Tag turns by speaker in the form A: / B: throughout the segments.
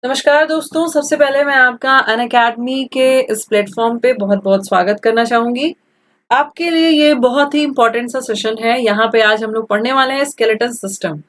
A: नमस्कार दोस्तों, सबसे पहले मैं आपका अनअकैडमी के इस प्लेटफॉर्म पे बहुत-बहुत स्वागत करना चाहूँगी। आपके लिए ये बहुत ही इम्पोर्टेंट सा सेशन है। यहाँ पे आज हम लोग पढ़ने वाले हैं स्केलेटन सिस्टम।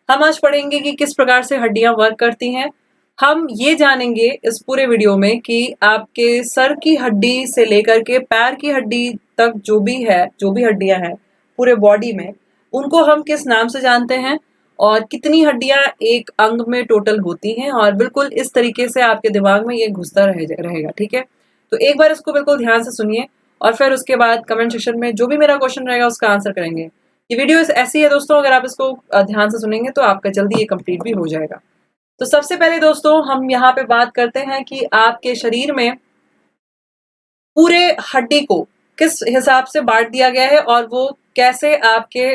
A: हम आज पढ़ेंगे कि किस प्रकार से हड्डियाँ वर्क करती हैं। हम ये जानेंगे इस पूरे वीडियो में कि आपके सर की हड्डी से लेकर के पैर की हड्डी तक जो भी हड्डियाँ हैं पूरे बॉडी में, उनको हम किस नाम से जानते हैं और कितनी हड्डियां एक अंग में टोटल होती हैं, और बिल्कुल इस तरीके से आपके दिमाग में ये घुसता रहेगा। ठीक है, तो एक बार इसको बिल्कुल ध्यान से सुनिए और फिर उसके बाद कमेंट सेक्शन में जो भी मेरा क्वेश्चन रहेगा उसका आंसर करेंगे। ये वीडियो ऐसी है दोस्तों, अगर आप इसको ध्यान से सुनेंगे तो आपका जल्दी ये कंप्लीट भी हो जाएगा। तो सबसे पहले दोस्तों हम यहाँ पे बात करते हैं कि आपके शरीर में पूरे हड्डी को किस हिसाब से बांट दिया गया है और वो कैसे आपके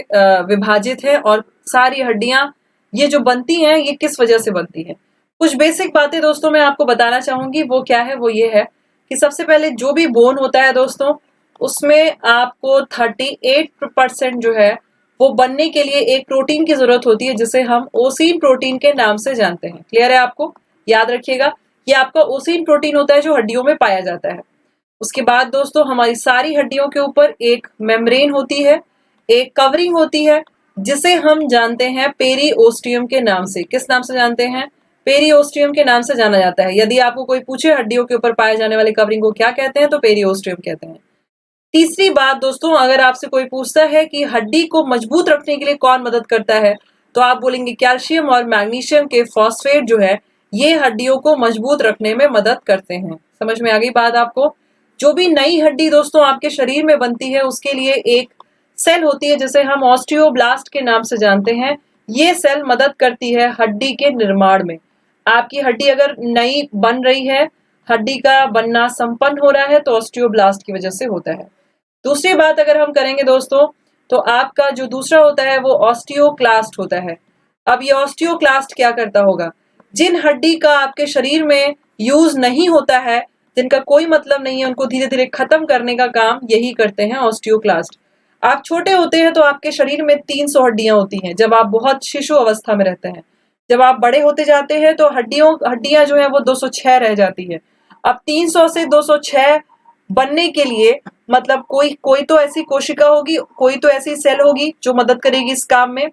A: विभाजित है, और सारी हड्डियां ये जो बनती हैं ये किस वजह से बनती हैं। कुछ बेसिक बातें दोस्तों मैं आपको बताना चाहूंगी। वो क्या है, वो ये है कि सबसे पहले जो भी बोन होता है दोस्तों, उसमें आपको 38% जो है वो बनने के लिए एक प्रोटीन की जरूरत होती है जिसे हम ओसीन प्रोटीन के नाम से जानते हैं। क्लियर है आपको? याद रखिएगा, ये आपका ओसीन प्रोटीन होता है जो हड्डियों में पाया जाता है। उसके बाद दोस्तों हमारी सारी हड्डियों के ऊपर एक मेम्ब्रेन होती है, एक कवरिंग होती है जिसे हम जानते हैं पेरिओस्टियम के नाम से। किस नाम से जानते हैं? पेरिओस्टियम के नाम से जाना जाता है। यदि आपको कोई पूछे हड्डियों के ऊपर पाए जाने वाले कवरिंग को क्या कहते हैं, तो पेरिओस्टियम कहते हैं। तीसरी बात दोस्तों, अगर आपसे कोई पूछता है कि हड्डी को मजबूत रखने के लिए कौन मदद करता है, तो आप बोलेंगे कैल्शियम और मैग्नीशियम के फॉस्फेट जो है ये हड्डियों को मजबूत रखने में मदद करते हैं। समझ में आ गई बात आपको? जो भी नई हड्डी दोस्तों आपके शरीर में बनती है उसके लिए एक सेल होती है जिसे हम ऑस्टियोब्लास्ट के नाम से जानते हैं। ये सेल मदद करती है हड्डी के निर्माण में। आपकी हड्डी अगर नई बन रही है, हड्डी का बनना संपन्न हो रहा है, तो ऑस्टियोब्लास्ट की वजह से होता है। दूसरी बात अगर हम करेंगे दोस्तों, तो आपका जो दूसरा होता है वो ऑस्टियोक्लास्ट होता है। अब ये ऑस्टियोक्लास्ट क्या करता होगा? जिन हड्डी का आपके शरीर में यूज नहीं होता है, जिनका कोई मतलब नहीं है, उनको धीरे धीरे खत्म करने का काम यही करते हैं ऑस्टियोक्लास्ट। आप छोटे होते हैं तो आपके शरीर में 300 हड्डियां होती हैं जब आप बहुत शिशु अवस्था में रहते हैं। जब आप बड़े होते जाते हैं तो हड्डियां जो है वो 206 रह जाती है। अब 300 से 206 बनने के लिए मतलब कोई कोई तो ऐसी कोशिका होगी, कोई तो ऐसी सेल होगी जो मदद करेगी इस काम में,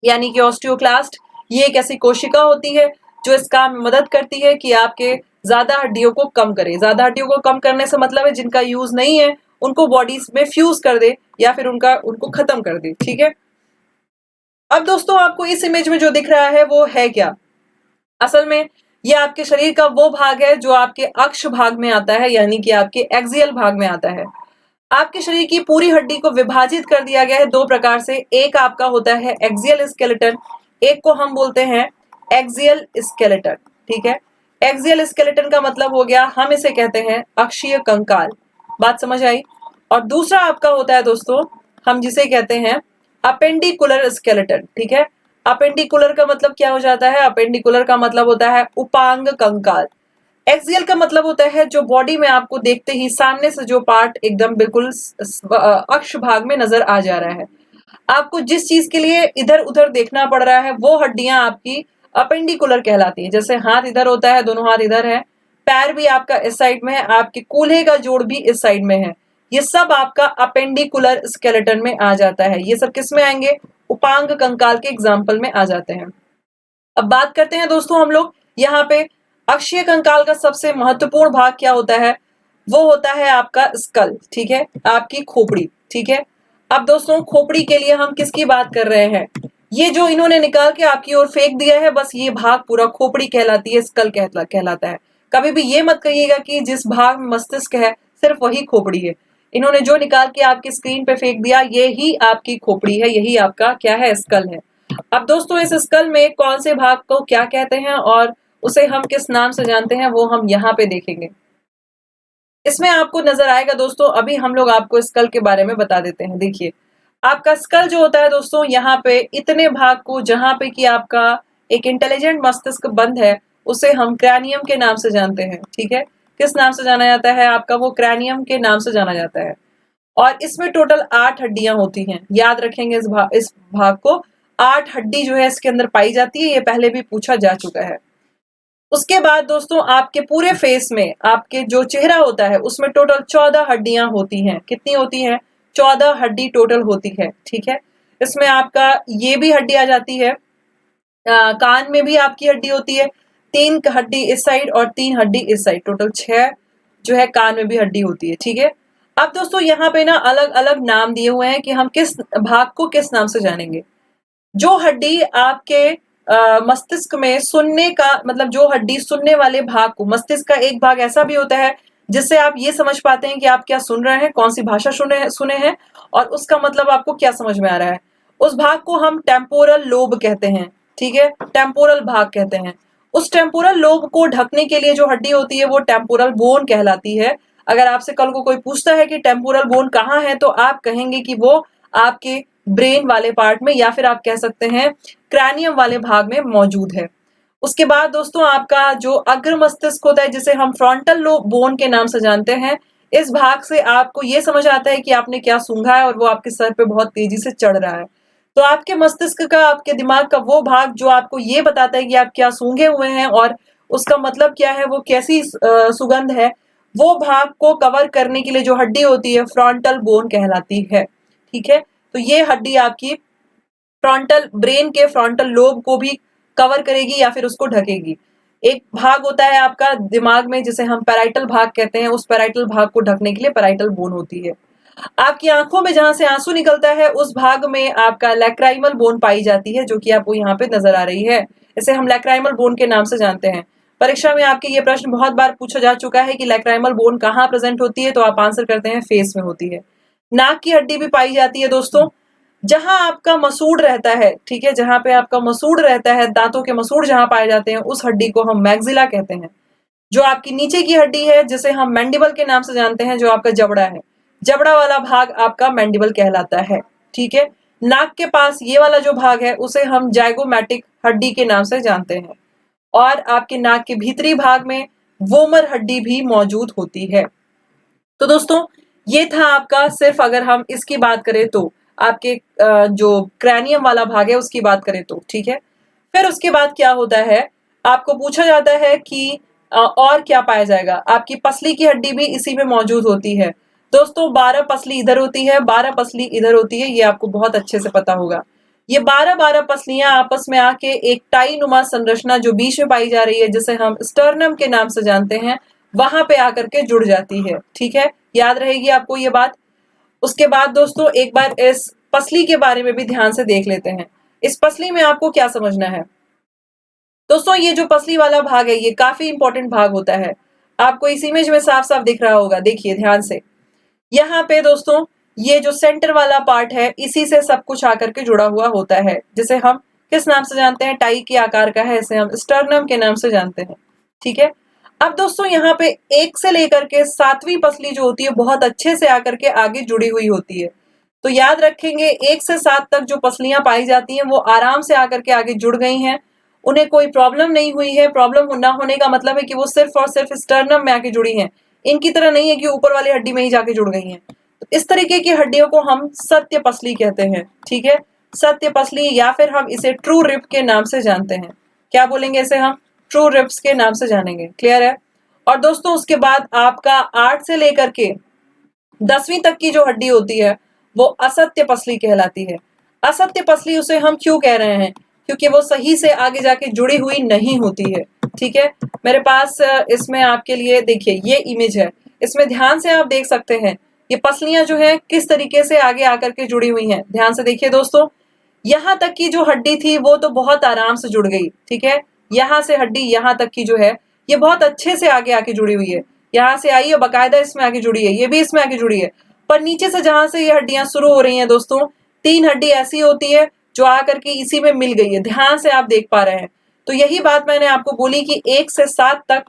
A: यानी कि ऑस्टियोक्लास्ट ये एक ऐसी कोशिका होती है जो इस काम में मदद करती है कि आपके ज्यादा हड्डियों को कम करे। ज्यादा हड्डियों को कम करने से मतलब है जिनका यूज नहीं है उनको बॉडीज में फ्यूज कर दे या फिर उनको खत्म कर दे। ठीक है, अब दोस्तों आपको इस इमेज में जो दिख रहा है वो है क्या? असल में ये आपके शरीर का वो भाग है जो आपके अक्ष भाग में आता है, यानी कि आपके एक्सियल भाग में आता है। आपके शरीर की पूरी हड्डी को विभाजित कर दिया गया है दो प्रकार से। एक आपका होता है एक्सियल स्केलेटन, एक को हम बोलते हैं एक्सियल स्केलेटन। ठीक है, एक्सियल स्केलेटन का मतलब हो गया, हम इसे कहते हैं अक्षीय कंकाल। बात समझ आई? और दूसरा आपका होता है दोस्तों, हम जिसे कहते हैं अपेंडिकुलर स्केलेटन। ठीक है, अपेंडिकुलर का मतलब क्या हो जाता है? अपेंडिकुलर का मतलब होता है उपांग कंकाल। एक्सियल का मतलब होता है जो बॉडी में आपको देखते ही सामने से जो पार्ट एकदम बिल्कुल अक्ष भाग में नजर आ जा रहा है। आपको जिस चीज के लिए इधर उधर देखना पड़ रहा है वो हड्डियां आपकी अपेंडिकुलर कहलाती है। जैसे हाथ इधर होता है, दोनों हाथ इधर है, पैर भी आपका इस साइड में है, आपके कूल्हे का जोड़ भी इस साइड में है, ये सब आपका अपेंडिकुलर स्केलेटन में आ जाता है। ये सब किस में आएंगे? उपांग कंकाल के एग्जाम्पल में आ जाते हैं। अब बात करते हैं दोस्तों हम लोग यहाँ पे अक्षीय कंकाल का सबसे महत्वपूर्ण भाग क्या होता है? वो होता है आपका स्कल। ठीक है, आपकी खोपड़ी। ठीक है, अब दोस्तों खोपड़ी के लिए हम किसकी बात कर रहे हैं? ये जो इन्होंने निकाल के आपकी ओर फेंक दिया है, बस ये भाग पूरा खोपड़ी कहलाती है, स्कल कहलाता है। कभी भी ये मत कहिएगा कि जिस भाग में मस्तिष्क है सिर्फ वही खोपड़ी है। इन्होंने जो निकाल के आपकी स्क्रीन पे फेंक दिया ये ही आपकी खोपड़ी है, यही आपका क्या है? स्कल है। अब दोस्तों इस स्कल में कौन से भाग को क्या कहते हैं और उसे हम किस नाम से जानते हैं वो हम यहाँ पे देखेंगे। इसमें आपको नजर आएगा दोस्तों, अभी हम लोग आपको स्कल के बारे में बता देते हैं। देखिए आपका स्कल जो होता है दोस्तों, यहाँ पे इतने भाग को जहाँ पे कि आपका एक इंटेलिजेंट मस्तिष्क बंद है उसे हम क्रैनियम के नाम से जानते हैं। ठीक है, किस नाम से जाना जाता है? आपका वो क्रैनियम के नाम से जाना जाता है। और इसमें टोटल 8 हड्डियां होती हैं। याद रखेंगे इस भाग को। 8 हड्डी जो है इसके अंदर पाई जाती है, ये पहले भी पूछा जा चुका है। उसके बाद दोस्तों आपके पूरे फेस में, आपके जो चेहरा होता है उसमें टोटल 14 हड्डियां होती हैं। कितनी होती हैं? 14 हड्डी टोटल होती है। ठीक है, इसमें आपका ये भी हड्डी आ जाती है, कान में भी आपकी हड्डी होती है, 3 हड्डी इस साइड और 3 हड्डी इस साइड, टोटल 6 जो है कान में भी हड्डी होती है। ठीक है, अब दोस्तों यहाँ पे ना अलग अलग नाम दिए हुए हैं कि हम किस भाग को किस नाम से जानेंगे। जो हड्डी आपके मस्तिष्क में सुनने का, मतलब जो हड्डी सुनने वाले भाग को, मस्तिष्क का एक भाग ऐसा भी होता है जिससे आप ये समझ पाते हैं कि आप क्या सुन रहे हैं, कौन सी भाषा सुने हैं और उसका मतलब आपको क्या समझ में आ रहा है। उस भाग को हम टेम्पोरल लोब कहते हैं। ठीक है, टेम्पोरल भाग कहते हैं। उस टेम्पोरल लोब को ढकने के लिए जो हड्डी होती है वो टेम्पोरल बोन कहलाती है। अगर आपसे कल को कोई पूछता है कि टेम्पोरल बोन कहाँ है, तो आप कहेंगे कि वो आपके ब्रेन वाले पार्ट में, या फिर आप कह सकते हैं क्रैनियम वाले भाग में मौजूद है। उसके बाद दोस्तों आपका जो अग्र मस्तिष्क होता है, जिसे हम फ्रंटल लोब बोन के नाम से जानते हैं, इस भाग से आपको ये समझ आता है कि आपने क्या सूंघा है और वो आपके सर पे बहुत तेजी से चढ़ रहा है। तो आपके मस्तिष्क का, आपके दिमाग का वो भाग जो आपको ये बताता है कि आप क्या सूंघे हुए हैं और उसका मतलब क्या है, वो कैसी सुगंध है, वो भाग को कवर करने के लिए जो हड्डी होती है फ्रंटल बोन कहलाती है। ठीक है, तो ये हड्डी आपकी फ्रंटल, ब्रेन के फ्रंटल लोब को भी कवर करेगी या फिर उसको ढकेगी। एक भाग होता है आपका दिमाग में जिसे हम पैराइटल भाग कहते हैं, उस पैराइटल भाग को ढकने के लिए पैराइटल बोन होती है। आपकी आंखों में जहां से आंसू निकलता है उस भाग में आपका लैक्राइमल बोन पाई जाती है, जो कि आपको यहाँ पे नजर आ रही है। इसे हम लैक्राइमल बोन के नाम से जानते हैं। परीक्षा में आपके ये प्रश्न बहुत बार पूछा जा चुका है कि लैक्राइमल बोन कहाँ प्रेजेंट होती है, तो आप आंसर करते हैं फेस में होती है। नाक की हड्डी भी पाई जाती है दोस्तों, जहां आपका मसूड़ रहता है। ठीक है, जहां पे आपका मसूड़ रहता है, दांतों के मसूड़ जहां पाए जाते हैं, उस हड्डी को हम मैग्जिला कहते हैं। जो आपकी नीचे की हड्डी है जिसे हम मैंडिबल के नाम से जानते हैं, जो आपका जबड़ा है, जबड़ा वाला भाग आपका मैंडिबल कहलाता है। ठीक है, नाक के पास ये वाला जो भाग है उसे हम जाइगोमैटिक हड्डी के नाम से जानते हैं। और आपके नाक के भीतरी भाग में वोमर हड्डी भी मौजूद होती है। तो दोस्तों ये था आपका, सिर्फ अगर हम इसकी बात करें तो आपके जो क्रैनियम वाला भाग है उसकी बात करें तो। ठीक है, फिर उसके बाद क्या होता है, आपको पूछा जाता है कि और क्या पाया जाएगा। आपकी पसली की हड्डी भी इसी में मौजूद होती है दोस्तों। 12 पसली इधर होती है, 12 पसली इधर होती है, ये आपको बहुत अच्छे से पता होगा। ये 12 पसलियां आपस में आके एक टाई नुमा संरचना जो बीच में पाई जा रही है, जिसे हम स्टर्नम के नाम से जानते हैं, वहां पे आकर के जुड़ जाती है। ठीक है, याद रहेगी आपको ये बात। उसके बाद दोस्तों एक बार इस पसली के बारे में भी ध्यान से देख लेते हैं। इस पसली में आपको क्या समझना है दोस्तों। ये जो पसली वाला भाग है ये काफी इंपॉर्टेंट भाग होता है, आपको इस इमेज में साफ साफ दिख रहा होगा। देखिए ध्यान से, यहाँ पे दोस्तों ये जो सेंटर वाला पार्ट है इसी से सब कुछ आकर के जुड़ा हुआ होता है, जिसे हम किस नाम से जानते हैं, टाई के आकार का है, इसे हम स्टर्नम के नाम से जानते हैं। ठीक है, अब दोस्तों यहाँ पे 1 से लेकर के 7वीं पसली जो होती है बहुत अच्छे से आकर के आगे जुड़ी हुई होती है। तो याद रखेंगे 1 से 7 तक जो पसलियां पाई जाती हैं वो आराम से आकर के आगे जुड़ गई हैं, उन्हें कोई प्रॉब्लम नहीं हुई है। प्रॉब्लम ना होने का मतलब है कि वो सिर्फ और सिर्फ स्टर्नम में आके जुड़ी हैं, इनकी तरह नहीं है कि ऊपर वाली हड्डी में ही जाके जुड़ गई हैं। तो इस तरीके की हड्डियों को हम सत्य पसली कहते हैं। ठीक है, सत्य पसली, या फिर हम इसे ट्रू रिब के नाम से जानते हैं। क्या बोलेंगे इसे हम? ट्रू रिब्स के नाम से जानेंगे। क्लियर है? और दोस्तों उसके बाद आपका 8 से लेकर के 10वीं तक की जो हड्डी होती है वो असत्य पसली कहलाती है। असत्य पसली उसे हम क्यों कह रहे हैं? क्योंकि वो सही से आगे जाके जुड़ी हुई नहीं होती है। ठीक है, मेरे पास इसमें आपके लिए देखिए ये इमेज है, इसमें ध्यान से आप देख सकते हैं ये पसलियां जो है किस तरीके से आगे आकर के जुड़ी हुई हैं। ध्यान से देखिए दोस्तों, यहाँ तक की जो हड्डी थी वो तो बहुत आराम से जुड़ गई। ठीक है, यहाँ से हड्डी यहाँ तक की जो है ये बहुत अच्छे से आगे आके जुड़ी हुई है, यहाँ से आई है बकायदा इसमें आगे जुड़ी है, ये भी इसमें आगे जुड़ी है। पर नीचे से जहां से ये हड्डियां शुरू हो रही हैं दोस्तों, 3 हड्डी ऐसी होती है जो आकर के इसी में मिल गई है। ध्यान से आप देख पा रहे हैं। तो यही बात मैंने आपको बोली कि 1 से 7 तक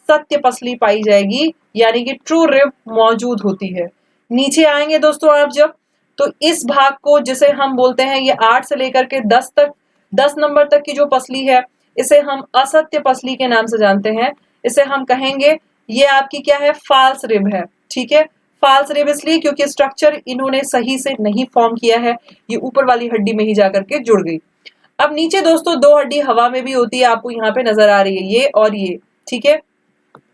A: सत्य पसली पाई जाएगी, यानी कि ट्रू रिब मौजूद होती है। नीचे आएंगे दोस्तों आप जब, तो इस भाग को जिसे हम बोलते हैं ये 8 से लेकर के 10 तक, 10 नंबर तक की जो पसली है इसे हम असत्य पसली के नाम से जानते हैं। इसे हम कहेंगे ये आपकी क्या है, फाल्स रिब है। ठीक है, फाल्स रिब इसलिए क्योंकि स्ट्रक्चर इन्होंने सही से नहीं फॉर्म किया है, ये ऊपर वाली हड्डी में ही जाकर के जुड़ गई। अब नीचे दोस्तों दो हड्डी हवा में भी होती है, आपको यहाँ पे नजर आ रही है, ये और ये, ठीक है।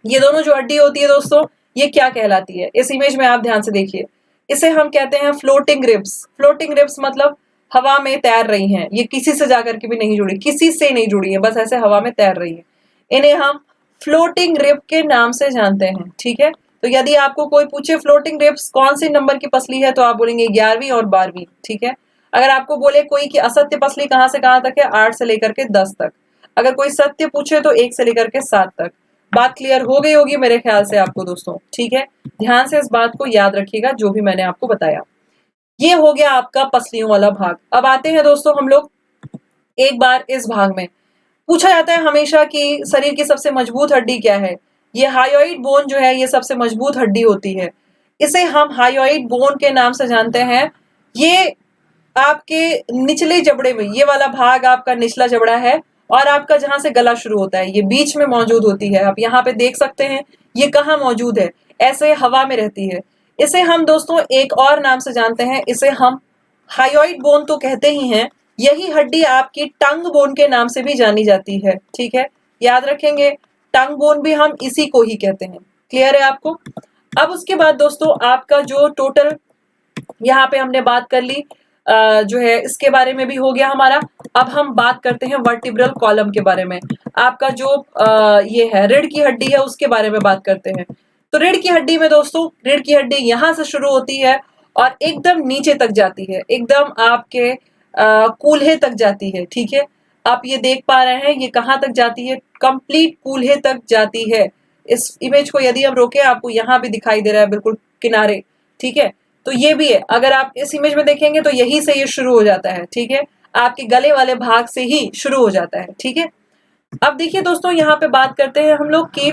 A: ये दोनों जो हड्डी होती है दोस्तों, ये क्या कहलाती है, इस इमेज में आप ध्यान से देखिए। इसे हम कहते हैं फ्लोटिंग रिब्स। फ्लोटिंग रिब्स मतलब हवा में तैर रही हैं, ये किसी से जाकर के भी नहीं जुड़ी, किसी से नहीं जुड़ी है, बस ऐसे हवा में तैर रही है। इन्हें हम फ्लोटिंग रिब के नाम से जानते हैं, ठीक है। तो यदि आपको कोई पूछे फ्लोटिंग रिब्स कौन सी नंबर की पसली है, तो आप बोलेंगे 11वीं और 12वीं, ठीक है। अगर आपको बोले कोई कि असत्य पसली कहां से कहां तक है, 8 से लेकर के 10 तक। अगर कोई सत्य पूछे तो 1 से लेकर के 7 तक। बात क्लियर हो गई होगी मेरे ख्याल से आपको दोस्तों, ठीक है। ध्यान से इस बात को याद रखिएगा जो भी मैंने आपको बताया। ये हो गया आपका पसलियों वाला भाग। अब आते हैं दोस्तों हम लोग एक बार इस भाग में। पूछा जाता है हमेशा कि शरीर की सबसे मजबूत हड्डी क्या है। ये हायोइड बोन जो है, ये सबसे मजबूत हड्डी होती है। इसे हम हायोइड बोन के नाम से जानते हैं। ये आपके निचले जबड़े में, ये वाला भाग आपका निचला जबड़ा है, और आपका जहां से गला शुरू होता है ये बीच में मौजूद होती है। आप यहाँ पे देख सकते हैं ये कहाँ मौजूद है, ऐसे हवा में रहती है। इसे हम दोस्तों एक और नाम से जानते हैं, इसे हम हायोइड बोन तो कहते ही हैं, यही हड्डी आपकी टंग बोन के नाम से भी जानी जाती है, ठीक है। याद रखेंगे, टंग बोन भी हम इसी को ही कहते हैं। क्लियर है आपको। अब उसके बाद दोस्तों आपका जो टोटल यहाँ पे हमने बात कर ली, जो है इसके बारे में भी हो गया हमारा। अब हम बात करते हैं वर्टिब्रल कॉलम के बारे में। आपका जो ये है रीढ़ की हड्डी है, उसके बारे में बात करते हैं। तो रीढ़ की हड्डी में दोस्तों, रीढ़ की हड्डी यहां से शुरू होती है और एकदम नीचे तक जाती है, एकदम आपके कूल्हे तक जाती है, ठीक है। आप ये देख पा रहे हैं ये कहाँ तक जाती है, कंप्लीट कूल्हे तक जाती है। इस इमेज को यदि हम रोके, आपको यहाँ भी दिखाई दे रहा है बिल्कुल किनारे, ठीक है। तो ये भी है, अगर आप इस इमेज में देखेंगे तो यही से ये शुरू हो जाता है, ठीक है। आपके गले वाले भाग से ही शुरू हो जाता है, ठीक है। अब देखिए दोस्तों, यहाँ पे बात करते हैं हम लोग कि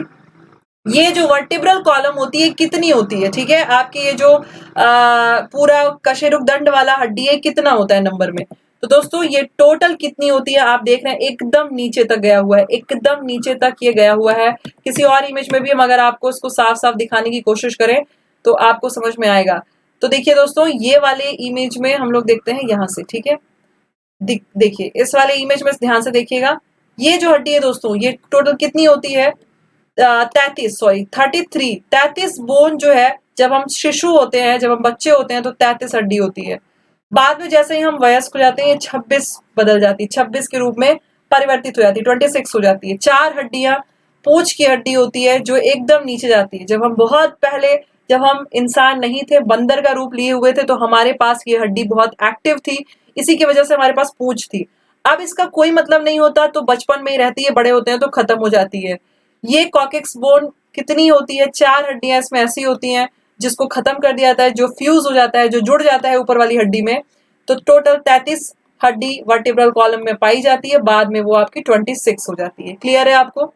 A: ये जो वर्टिब्रल कॉलम होती है कितनी होती है, ठीक है। आपकी ये जो पूरा कशेरुकदंड वाला हड्डी है कितना होता है नंबर में, तो दोस्तों ये टोटल कितनी होती है आप देख रहे हैं, एकदम नीचे तक गया हुआ है, एकदम नीचे तक ये गया हुआ है। किसी और इमेज में भी हम अगर आपको इसको साफ साफ दिखाने की कोशिश करें तो आपको समझ में आएगा। तो देखिए दोस्तों, ये वाले इमेज में हम लोग देखते हैं यहाँ से, ठीक है। देखिए इस वाले इमेज में ध्यान से देखिएगा, ये जो हड्डी है दोस्तों, ये टोटल कितनी होती है, 33 बोन जो है, जब हम शिशु होते हैं, जब हम बच्चे होते हैं तो 33 हड्डी होती है। बाद में जैसे ही हम वयस्क हो जाते हैं, ये 26 बदल जाती है, 26 के रूप में परिवर्तित हो जाती है, 26 हो जाती है। 4 हड्डियां पूंछ की हड्डी होती है जो एकदम नीचे जाती है। जब हम बहुत पहले, जब हम इंसान नहीं थे, बंदर का रूप लिए हुए थे, तो हमारे पास ये हड्डी बहुत एक्टिव थी, इसी की वजह से हमारे पास पूंछ थी। अब इसका कोई मतलब नहीं होता, तो बचपन में ही रहती है, बड़े होते हैं तो खत्म हो जाती है। ये कॉकेक्स बोन कितनी होती है, 4 हड्डियां इसमें ऐसी होती हैं जिसको खत्म कर दिया जाता है, जो फ्यूज हो जाता है, जो जुड़ जाता है ऊपर वाली हड्डी में। तो टोटल 33 हड्डी वर्टिब्रल कॉलम में पाई जाती है, बाद में वो आपकी 26 हो जाती है। क्लियर है आपको।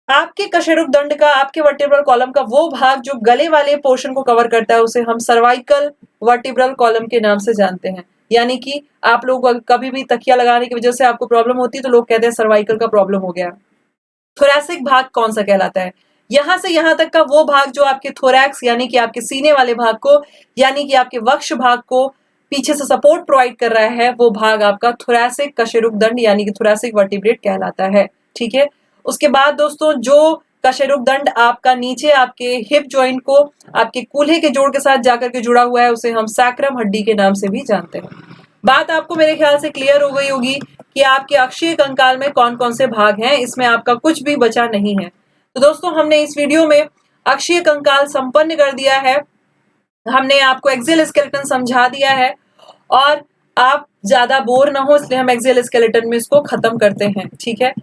A: आपके कशेरुकदंड का, आपके वर्टिब्रल कॉलम का वो भाग जो गले वाले पोर्शन को कवर करता है, उसे हम सर्वाइकल वर्टिब्रल कॉलम के नाम से जानते हैं। यानी कि आप लोग कभी भी तकिया लगाने की वजह से आपको प्रॉब्लम होती है तो लोग कहते हैं सर्वाइकल का प्रॉब्लम हो गया। थोरैसिक भाग कौन सा कहलाता है, यहां से यहां तक का वो भाग जो आपके थोरैक्स यानी कि आपके सीने वाले भाग को, यानी कि आपके वक्ष भाग को पीछे से सपोर्ट प्रोवाइड कर रहा है, वो भाग आपका थोरैसिक कशेरुकदंड यानी कि थोरैसिक वर्टिब्रेट कहलाता है, ठीक है। उसके बाद दोस्तों जो कशेरुकदंड आपका नीचे आपके हिप जॉइंट को आपके कूल्हे के जोड़ के साथ जाकर के जुड़ा हुआ है, उसे हम सैक्रम हड्डी के नाम से भी जानते हैं। बात आपको मेरे ख्याल से क्लियर हो गई होगी कि आपके अक्षीय कंकाल में कौन कौन से भाग हैं, इसमें आपका कुछ भी बचा नहीं है। तो दोस्तों हमने इस वीडियो में अक्षीय कंकाल संपन्न कर दिया है, हमने आपको एक्सियल स्केलेटन समझा दिया है, और आप ज्यादा बोर ना हो इसलिए हम एक्सियल स्केलेटन में इसको खत्म करते हैं, ठीक है।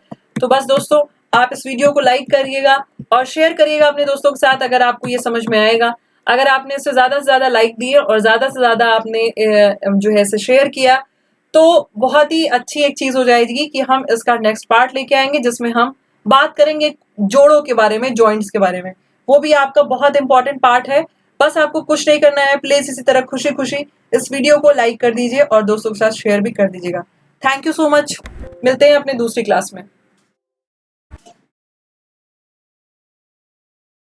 A: तो बस दोस्तों आप इस वीडियो को लाइक करिएगा और शेयर करिएगा अपने दोस्तों के साथ अगर आपको ये समझ में आएगा। अगर आपने इससे ज्यादा से ज्यादा लाइक दिए और ज्यादा से ज्यादा आपने जो है इसे शेयर किया तो बहुत ही अच्छी एक चीज हो जाएगी कि हम इसका नेक्स्ट पार्ट लेके आएंगे जिसमें हम बात करेंगे जोड़ों के बारे में, जॉइंट्स के बारे में। वो भी आपका बहुत इंपॉर्टेंट पार्ट है। बस आपको कुछ नहीं करना है, प्लीज इसी तरह खुशी खुशी इस वीडियो को लाइक कर दीजिए और दोस्तों के साथ शेयर भी कर दीजिएगा। थैंक यू सो मच, मिलते हैं अपने दूसरी क्लास में।